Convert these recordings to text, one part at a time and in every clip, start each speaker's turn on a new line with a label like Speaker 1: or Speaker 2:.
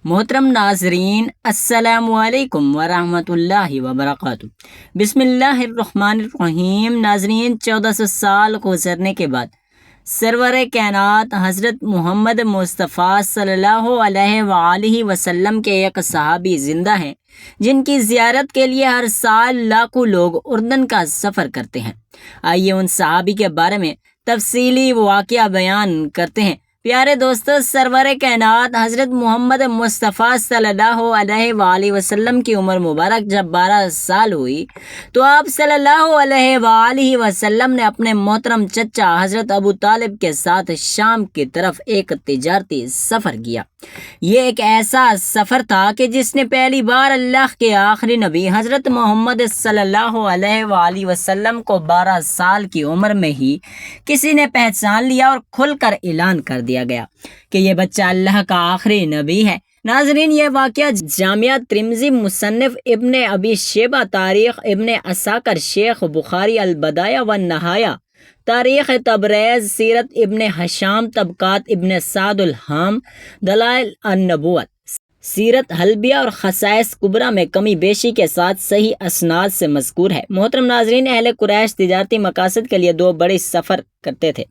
Speaker 1: محترم ناظرین، السلام علیکم ورحمۃ اللہ وبرکاتہ۔ بسم اللہ الرحمن الرحیم۔ ناظرین، 1400 سال گزرنے کے بعد سرور کائنات حضرت محمد مصطفیٰ صلی اللہ علیہ وآلہ وسلم کے ایک صحابی زندہ ہیں جن کی زیارت کے لیے ہر سال لاکھوں لوگ اردن کا سفر کرتے ہیں۔ آئیے ان صحابی کے بارے میں تفصیلی واقعہ بیان کرتے ہیں۔ پیارے دوستو، سرور کائنات حضرت محمد مصطفیٰ صلی اللہ علیہ وآلہ وسلم کی عمر مبارک جب 12 سال ہوئی تو آپ صلی اللہ علیہ وآلہ وسلم نے اپنے محترم چچا حضرت ابو طالب کے ساتھ شام کی طرف ایک تجارتی سفر کیا۔ یہ ایک ایسا سفر تھا کہ جس نے پہلی بار اللہ کے آخری نبی حضرت محمد صلی اللہ علیہ وآلہ وسلم کو 12 سال کی عمر میں ہی کسی نے پہچان لیا اور کھل کر اعلان کر دیا گیا کہ یہ بچہ اللہ کا آخری نبی ہے۔ ناظرین، یہ واقعہ جامعہ ترمذی، مصنف ابن ابی شیبہ، تاریخ ابن عساکر، شیخ بخاری البدایہ والنہایہ، تاریخ تبریز، سیرت ابن ہشام، طبقات ابن سعد الہام، دلائل النبوت، سیرت حلبیہ اور خصائص کبریٰ میں کمی بیشی کے ساتھ صحیح اسناد سے مذکور ہے۔ محترم ناظرین، اہل قریش تجارتی مقاصد کے لیے دو بڑے سفر کرتے تھے۔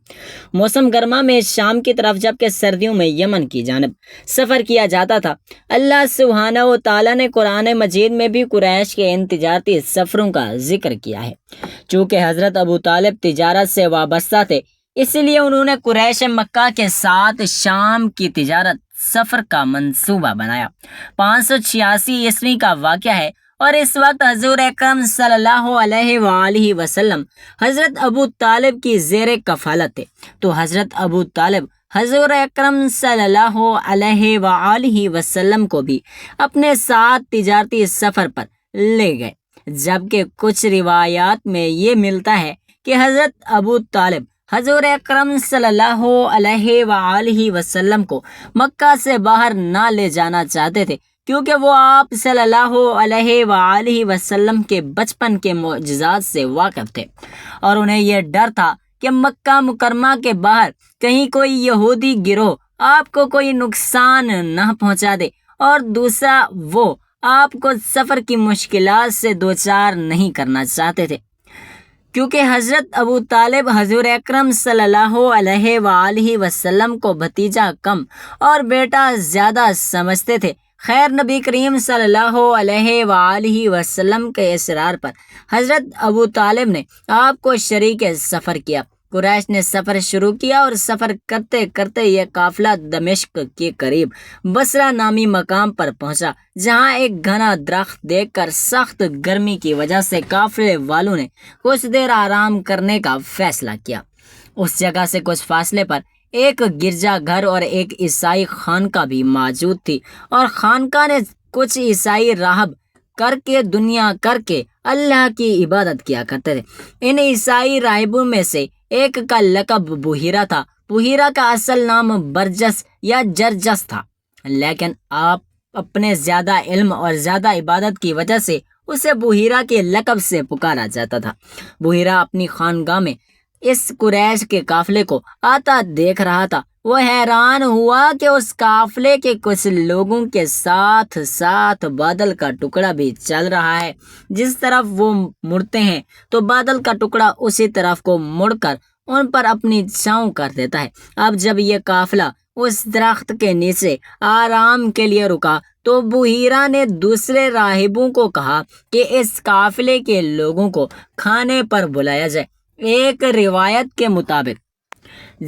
Speaker 1: موسم گرما میں شام کی طرف جبکہ سردیوں میں یمن کی جانب سفر کیا جاتا تھا۔ اللہ سبحانہ و تعالیٰ نے قرآن مجید میں بھی قریش کے ان تجارتی سفروں کا ذکر کیا ہے۔ چونکہ حضرت ابو طالب تجارت سے وابستہ تھے، اس لیے انہوں نے قریش مکہ کے ساتھ شام کی تجارت سفر کا منصوبہ بنایا۔ 586 عیسوی کا واقعہ ہے اور اس وقت حضور اکرم صلی اللہ علیہ وآلہ وسلم حضرت ابو طالب کی زیر کفالت تھے، تو حضرت ابو طالب حضور اکرم صلی اللہ علیہ وآلہ وسلم کو بھی اپنے ساتھ تجارتی سفر پر لے گئے، جبکہ کچھ روایات میں یہ ملتا ہے کہ حضرت ابو طالب حضور اکرم صلی اللہ علیہ وآلہ وسلم کو مکہ سے باہر نہ لے جانا چاہتے تھے، کیونکہ وہ آپ صلی اللہ علیہ وآلہ وسلم کے بچپن کے معجزات سے واقف تھے اور انہیں یہ ڈر تھا کہ مکہ مکرمہ کے باہر کہیں کوئی یہودی گروہ آپ کو کوئی نقصان نہ پہنچا دے، اور دوسرا وہ آپ کو سفر کی مشکلات سے دوچار نہیں کرنا چاہتے تھے، کیونکہ حضرت ابو طالب حضور اکرم صلی اللہ علیہ وآلہ وسلم کو بھتیجا کم اور بیٹا زیادہ سمجھتے تھے۔ خیر، نبی کریم صلی اللہ علیہ وآلہ وسلم کے اصرار پر حضرت ابو طالب نے آپ کو شریک سفر کیا۔ قریش نے سفر شروع کیا اور سفر کرتے کرتے یہ قافلہ دمشق کے قریب بصرہ نامی مقام پر پہنچا، جہاں ایک گھنا درخت دیکھ کر سخت گرمی کی وجہ سے قافلے والوں نے کچھ دیر آرام کرنے کا فیصلہ کیا۔ اس جگہ سے کچھ فاصلے پر ایک گرجا گھر اور ایک عیسائی خانقاہ بھی موجود تھی، اور خانقاہ نے کچھ عیسائی راہب دنیا کر کے اللہ کی عبادت کیا کرتے تھے۔ ان عیسائی راہبوں میں سے ایک کا لقب بحیرہ تھا۔ بحیرہ کا اصل نام برجس یا جرجس تھا، لیکن آپ اپنے زیادہ علم اور زیادہ عبادت کی وجہ سے اسے بحیرہ کے لقب سے پکارا جاتا تھا۔ بحیرہ اپنی خانقاہ میں اس قریش کے قافلے کو آتا دیکھ رہا تھا۔ وہ حیران ہوا کہ اس قافلے کے کچھ لوگوں کے ساتھ ساتھ بادل کا ٹکڑا بھی چل رہا ہے۔ جس طرف وہ مڑتے ہیں تو بادل کا ٹکڑا اسی طرف کو مڑ کر ان پر اپنی چھاؤں کر دیتا ہے۔ اب جب یہ قافلہ اس درخت کے نیچے آرام کے لیے رکا تو بحیرہ نے دوسرے راہبوں کو کہا کہ اس قافلے کے لوگوں کو کھانے پر بلایا جائے۔ ایک روایت کے مطابق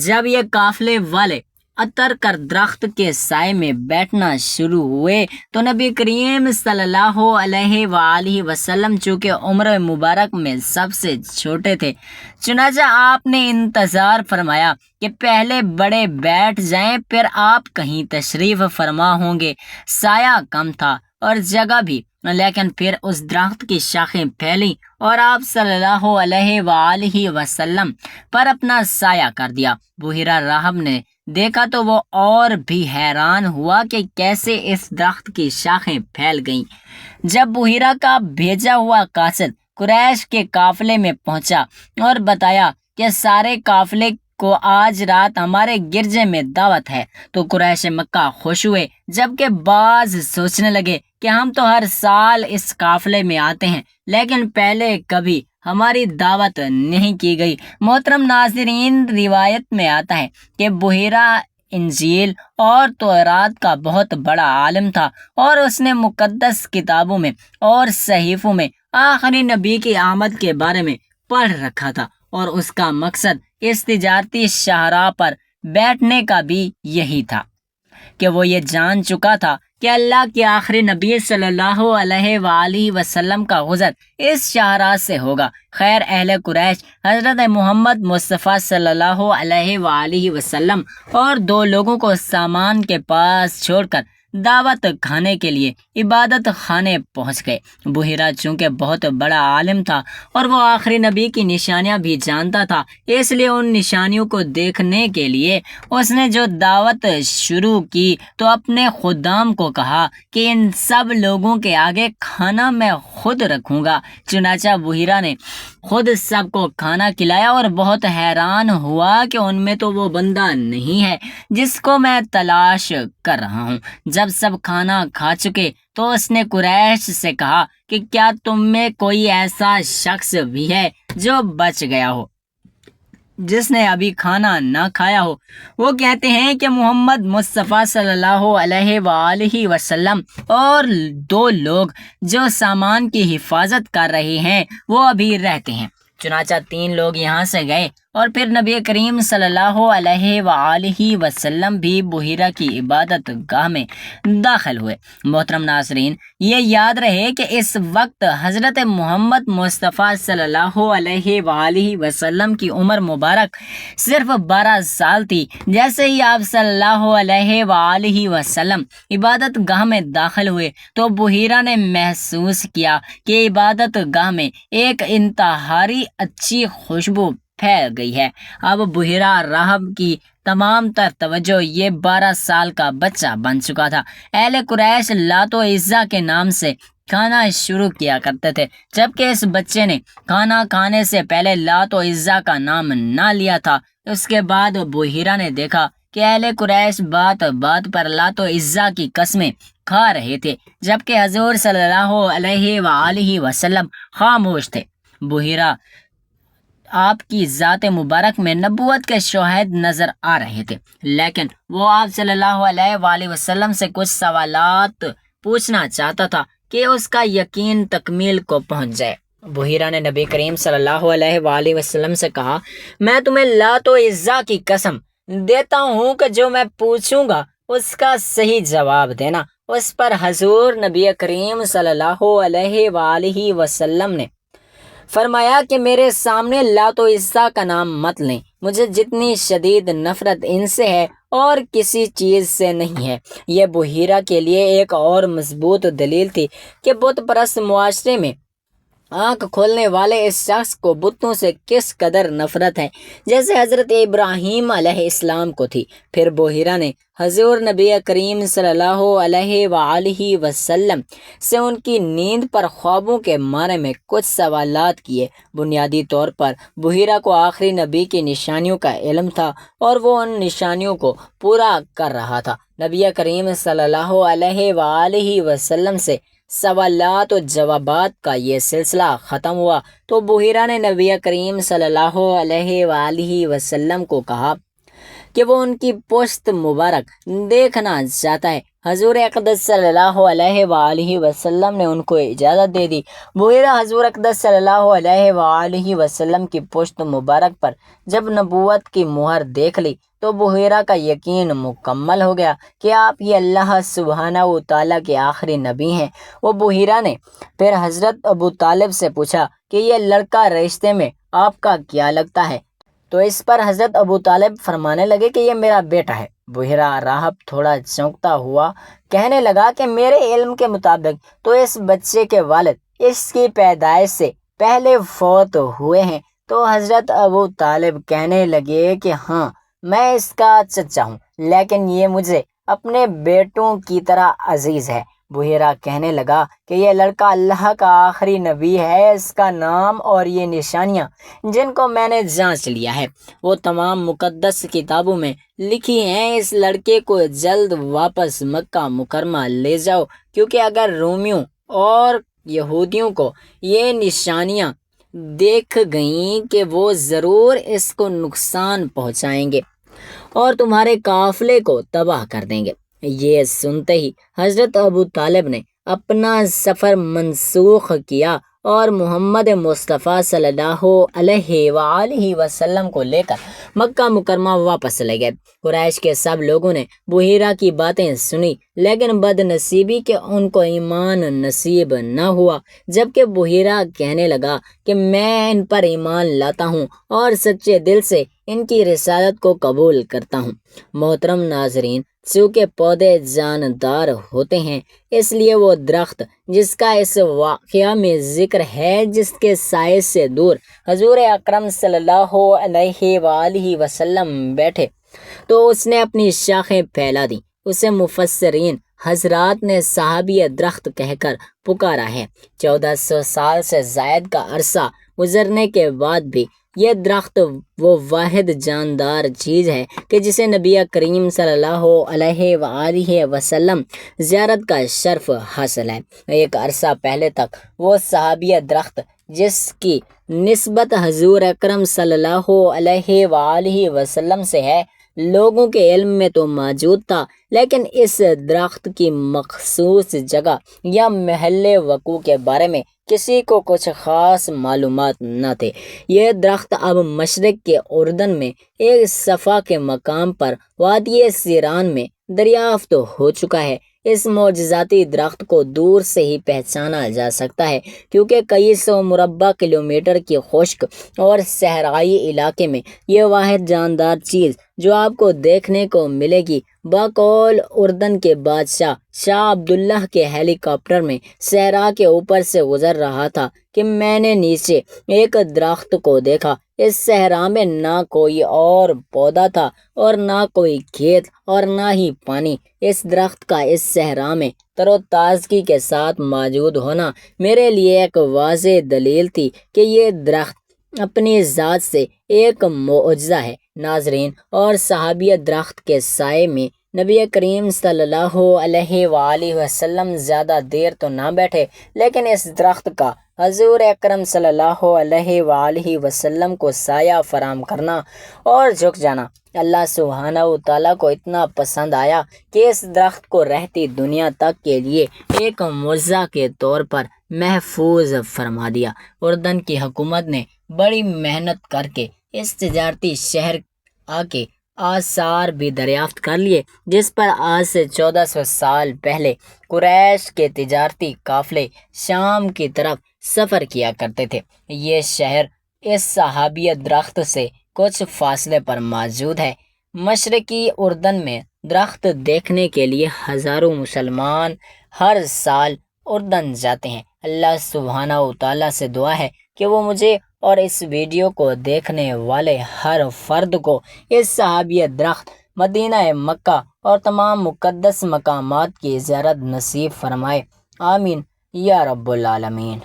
Speaker 1: جب یہ قافلے والے اتر کر درخت کے سائے میں بیٹھنا شروع ہوئے تو نبی کریم صلی اللہ علیہ وآلہ وسلم چونکہ عمر مبارک میں سب سے چھوٹے تھے، چنانچہ آپ نے انتظار فرمایا کہ پہلے بڑے بیٹھ جائیں، پھر آپ کہیں تشریف فرما ہوں گے۔ سایہ کم تھا اور جگہ بھی، لیکن پھر اس درخت کی شاخیں پھیلیں اور آپ صلی اللہ علیہ وآلہ وسلم پر اپنا سایہ کر دیا۔ بحیرہ راہب نے دیکھا تو وہ اور بھی حیران ہوا کہ کیسے اس درخت کی شاخیں پھیل گئیں۔ جب بحیرہ کا بھیجا ہوا قاصد قریش کے قافلے میں پہنچا اور بتایا کہ سارے قافلے کو آج رات ہمارے گرجے میں دعوت ہے۔ تو قریش مکہ خوش ہوئے، جبکہ بعض سوچنے لگے کہ ہم تو ہر سال اس قافلے میں آتے ہیں، لیکن پہلے کبھی ہماری دعوت نہیں کی گئی۔ محترم ناظرین، روایت میں آتا ہے کہ بحیرہ انجیل اور تورات کا بہت بڑا عالم تھا، اور اس نے مقدس کتابوں میں اور صحیفوں میں آخری نبی کی آمد کے بارے میں پڑھ رکھا تھا، اور اس کا مقصد اس تجارتی شاہراہ پر بیٹھنے کا بھی یہی تھا کہ وہ یہ جان چکا تھا کہ اللہ کے آخری نبی صلی اللہ علیہ وآلہ وسلم کا گزر اس شاہراہ سے ہوگا۔ خیر، اہل قریش حضرت محمد مصطفیٰ صلی اللہ علیہ وآلہ وسلم اور دو لوگوں کو سامان کے پاس چھوڑ کر دعوت کھانے کے لیے عبادت خانے پہنچ گئے۔ بحیرہ چونکہ بہت بڑا عالم تھا اور وہ آخری نبی کی نشانیاں بھی جانتا تھا، اس لیے ان نشانیوں کو دیکھنے کے لیے اس نے جو دعوت شروع کی تو اپنے خدام کو کہا کہ ان سب لوگوں کے آگے کھانا میں خود رکھوں گا۔ چنانچہ بحیرہ نے خود سب کو کھانا کھلایا اور بہت حیران ہوا کہ ان میں تو وہ بندہ نہیں ہے جس کو میں تلاش کر رہا ہوں۔ جب سب کھانا کھا چکے تو اس نے قریش سے کہا کہ کیا تم میں کوئی ایسا شخص بھی ہے جو بچ گیا ہو، جس نے ابھی کھانا نہ کھایا ہو؟ وہ کہتے ہیں کہ محمد مصطفیٰ صلی اللہ علیہ وآلہ وسلم اور دو لوگ جو سامان کی حفاظت کر رہے ہیں وہ ابھی رہتے ہیں۔ چنانچہ 3 لوگ یہاں سے گئے اور پھر نبی کریم صلی اللہ علیہ وآلہ وسلم بھی بحیرہ کی عبادت گاہ میں داخل ہوئے۔ محترم ناظرین، یہ یاد رہے کہ اس وقت حضرت محمد مصطفیٰ صلی اللہ علیہ وآلہ وسلم کی عمر مبارک صرف 12 سال تھی۔ جیسے ہی آپ صلی اللہ علیہ وآلہ وسلم عبادت گاہ میں داخل ہوئے تو بحیرہ نے محسوس کیا کہ عبادت گاہ میں ایک انتہائی اچھی خوشبو پھیل گئی ہے۔ اب بحیرہ راہب کی تمام تر توجہ یہ 12 سال کا بچہ بن چکا تھا۔ اہل قریش لات و عزیٰ کے نام سے کھانا شروع کیا کرتے تھے، جبکہ اس بچے نے کھانا کھانے سے پہلے لات و عزیٰ کا نام نہ لیا تھا۔ اس کے بعد بحیرہ نے دیکھا کہ اہل قریش بات بات پر لات و عزیٰ کی قسمیں کھا رہے تھے، جبکہ حضور صلی اللہ علیہ وآلہ وسلم خاموش تھے۔ بحیرہ آپ کی ذات مبارک میں نبوت کے شواہد نظر آ رہے تھے، لیکن وہ آپ صلی اللہ علیہ وآلہ وسلم سے کچھ سوالات پوچھنا چاہتا تھا کہ اس کا یقین تکمیل کو پہنچ جائے۔ بحیرہ نے نبی کریم صلی اللہ علیہ وآلہ وسلم سے کہا، میں تمہیں لات و عزیٰ کی قسم دیتا ہوں کہ جو میں پوچھوں گا اس کا صحیح جواب دینا۔ اس پر حضور نبی کریم صلی اللہ علیہ وآلہ وسلم نے فرمایا کہ میرے سامنے لات و عزیٰ کا نام مت لیں، مجھے جتنی شدید نفرت ان سے ہے اور کسی چیز سے نہیں ہے۔ یہ بحیرہ کے لیے ایک اور مضبوط دلیل تھی کہ بت پرست معاشرے میں آنکھ کھولنے والے اس شخص کو بتوں سے کس قدر نفرت ہے، جیسے حضرت ابراہیم علیہ السلام کو تھی۔ پھر بحیرہ نے حضور نبی کریم صلی اللہ علیہ وآلہ وسلم سے ان کی نیند پر خوابوں کے بارے میں کچھ سوالات کیے۔ بنیادی طور پر بحیرہ کو آخری نبی کی نشانیوں کا علم تھا اور وہ ان نشانیوں کو پورا کر رہا تھا۔ نبی کریم صلی اللہ علیہ وآلہ وسلم سے سوالات و جوابات کا یہ سلسلہ ختم ہوا تو بحیرہ نے نبی کریم صلی اللہ علیہ وآلہ وسلم کو کہا کہ وہ ان کی پشت مبارک دیکھنا چاہتا ہے۔ حضور اقدس صلی اللہ علیہ وآلہ وسلم نے ان کو اجازت دے دی۔ بحیرہ حضور اقدس صلی اللہ علیہ وآلہ وسلم کی پشت مبارک پر جب نبوت کی مہر دیکھ لی تو بحیرہ کا یقین مکمل ہو گیا کہ آپ ہی اللہ سبحانہ و تعالیٰ کے آخری نبی ہیں۔ وہ بحیرہ نے پھر حضرت ابو طالب سے پوچھا کہ یہ لڑکا رشتے میں آپ کا کیا لگتا ہے؟ تو اس پر حضرت ابو طالب فرمانے لگے کہ یہ میرا بیٹا ہے۔ بحیرہ راہب تھوڑا چونکتا ہوا کہنے لگا کہ میرے علم کے مطابق تو اس بچے کے والد اس کی پیدائش سے پہلے فوت ہوئے ہیں۔ تو حضرت ابو طالب کہنے لگے کہ ہاں، میں اس کا چچا ہوں، لیکن یہ مجھے اپنے بیٹوں کی طرح عزیز ہے۔ بحیرہ کہنے لگا کہ یہ لڑکا اللہ کا آخری نبی ہے، اس کا نام اور یہ نشانیاں جن کو میں نے جانچ لیا ہے وہ تمام مقدس کتابوں میں لکھی ہیں، اس لڑکے کو جلد واپس مکہ مکرمہ لے جاؤ، کیونکہ اگر رومیوں اور یہودیوں کو یہ نشانیاں دیکھ گئیں کہ وہ ضرور اس کو نقصان پہنچائیں گے اور تمہارے قافلے کو تباہ کر دیں گے۔ یہ سنتے ہی حضرت ابو طالب نے اپنا سفر منسوخ کیا اور محمد مصطفیٰ صلی اللہ علیہ وآلہ وسلم کو لے کر مکہ مکرمہ واپس چلے گئے۔ قریش کے سب لوگوں نے بحیرہ کی باتیں سنی، لیکن بد نصیبی کہ ان کو ایمان نصیب نہ ہوا، جبکہ بحیرہ کہنے لگا کہ میں ان پر ایمان لاتا ہوں اور سچے دل سے ان کی رسالت کو قبول کرتا ہوں۔ محترم ناظرین، چونکہ پودے جاندار ہوتے ہیں، اس لیے وہ درخت جس کا اس واقعہ میں ذکر ہے، جس کے سائے سے دور حضور اکرم صلی اللہ علیہ وآلہ وسلم بیٹھے تو اس نے اپنی شاخیں پھیلا دیں۔ اسے مفسرین حضرات نے صحابی درخت کہہ کر پکارا ہے۔ 1400 سال سے زائد کا عرصہ گزرنے کے بعد بھی یہ درخت وہ واحد جاندار چیز ہے کہ جسے نبی کریم صلی اللہ علیہ وآلہ وسلم زیارت کا شرف حاصل ہے۔ ایک عرصہ پہلے تک وہ صحابی درخت جس کی نسبت حضور اکرم صلی اللہ علیہ وآلہ وسلم سے ہے، لوگوں کے علم میں تو موجود تھا، لیکن اس درخت کی مخصوص جگہ یا محل وقوع کے بارے میں کسی کو کچھ خاص معلومات نہ تھے۔ یہ درخت اب مشرق کے اردن میں ایک صفا کے مقام پر وادی سیران میں دریافت ہو چکا ہے۔ اس معجزاتی درخت کو دور سے ہی پہچانا جا سکتا ہے، کیونکہ کئی سو مربع کلومیٹر کی خشک اور صحرائی علاقے میں یہ واحد جاندار چیز جو آپ کو دیکھنے کو ملے گی، بقول اردن کے بادشاہ شاہ عبداللہ کے ہیلی کاپٹر میں صحرا کے اوپر سے گزر رہا تھا کہ میں نے نیچے ایک درخت کو دیکھا۔ اس صحرا میں نہ کوئی اور پودا تھا اور نہ کوئی کھیت اور نہ ہی پانی۔ اس درخت کا اس صحرا میں تر و تازگی کے ساتھ موجود ہونا میرے لیے ایک واضح دلیل تھی کہ یہ درخت اپنی ذات سے ایک معجزہ ہے۔ ناظرین، اور صحابی درخت کے سائے میں نبی کریم صلی اللہ علیہ وآلہ وسلم زیادہ دیر تو نہ بیٹھے، لیکن اس درخت کا حضور اکرم صلی اللہ علیہ وآلہ وسلم کو سایہ فراہم کرنا اور جھک جانا اللہ سبحانہ و تعالیٰ کو اتنا پسند آیا کہ اس درخت کو رہتی دنیا تک کے لیے ایک معجزہ کے طور پر محفوظ فرما دیا۔ اردن کی حکومت نے بڑی محنت کر کے اس تجارتی شہر آ کے آثار بھی دریافت کر لیے، جس پر آج سے 1400 سال پہلے قریش کے تجارتی قافلے شام کی طرف سفر کیا کرتے تھے۔ یہ شہر اس صحابی درخت سے کچھ فاصلے پر موجود ہے۔ مشرقی اردن میں درخت دیکھنے کے لیے ہزاروں مسلمان ہر سال اردن جاتے ہیں۔ اللہ سبحانہ و تعالیٰ سے دعا ہے کہ وہ مجھے اور اس ویڈیو کو دیکھنے والے ہر فرد کو اس صحابی درخت، مدینہ مکہ اور تمام مقدس مقامات کی زیارت نصیب فرمائے۔ آمین یا رب العالمین۔